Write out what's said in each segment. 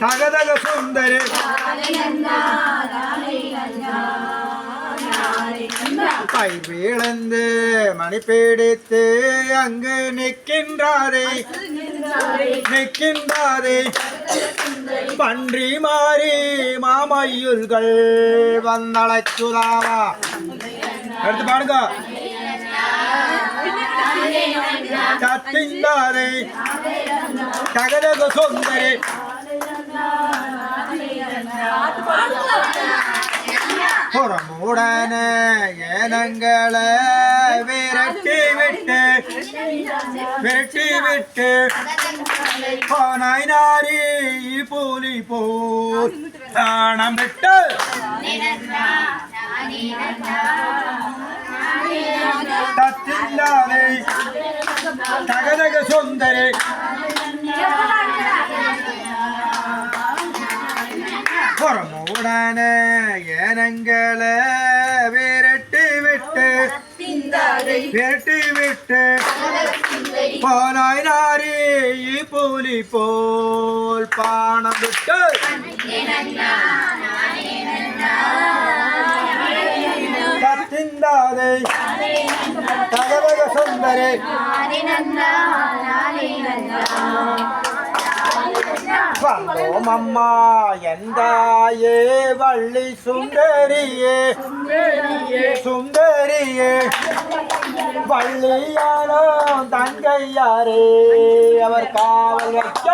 തകതക സുന്ദരി கை வீழ்ந்து மணி பிடித்து அங்கு நிற்கின்றாரே பன்றி மாறி மாமையுள்கள் வந்தழைச்சுதாவா எடுத்து பாடுங்க சத்திந்தாரே தகதக சுந்தரி புறமுடனே ஏனங்களை விரட்டி விட்டு போனாய் நாரி பூலி போல் தானம் விட்டு தத்தில்லாதே தகதக சுந்தரி புறமுடனே ஏனங்களை விரட்டி விட்டு போனாய் நாரி பூலி போல் பானம் விட்டு கத்திந்தாதே தகவக சுந்தரி வந்தோம் அம்மா எந்தாயே வள்ளி சுந்தரியே வள்ளியானோ தங்கையாரே அவர் காவல் வைக்க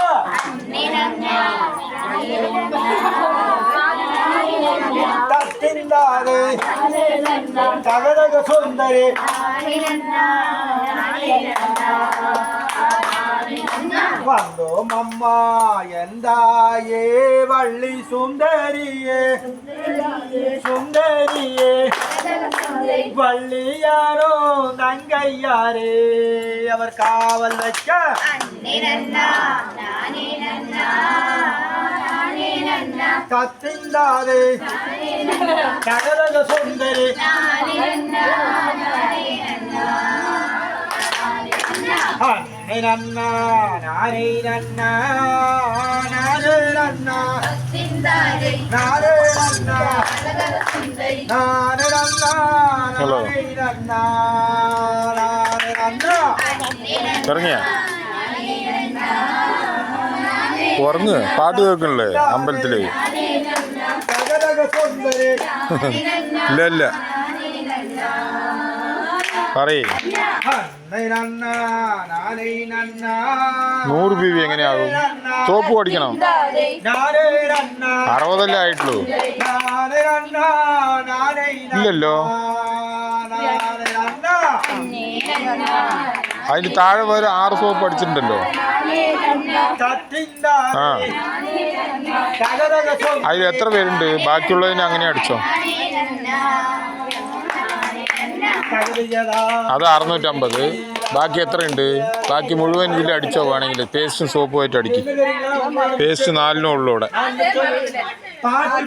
தத்திந்தாரே தகதக சுந்தரி வந்தோம் அம்மா எந்தாயே வள்ளி சுந்தரியே வள்ளியாரோ தங்கையாரே அவர் காவல் வைக்க கத்திந்தாதே தகதக சுந்தரி நன்னா நாரே நன்னா நாரே நன்னா நாரே நன்னா நாரே நன்னா நாரே நன்னா நாரே நன்னா ഇറങ്ങിയ ഉറങ്ങ് പാട്ട് കേൾക്കണല്ലേ അമ്പലത്തില് ഇല്ല പറയേ 100 ബി എങ്ങനെയാകും തോപ്പ് പഠിക്കണം 60 ആയിട്ടുള്ളൂ ഇല്ലല്ലോ അതിന് താഴെ വേറെ 6 സോപ്പ് അടിച്ചിട്ടുണ്ടല്ലോ ആ അതിൽ എത്ര പേരുണ്ട് ബാക്കിയുള്ളതിന് അങ്ങനെ അടിച്ചോ അത് 650 ബാക്കി എത്രയുണ്ട് ബാക്കി മുഴുവൻ ഇതിൽ അടിച്ചോ വേണമെങ്കിൽ പേസ്റ്റും സോപ്പുമായിട്ട് അടിക്കും പേസ്റ്റ് 4 ഉള്ളൂ ഇവിടെ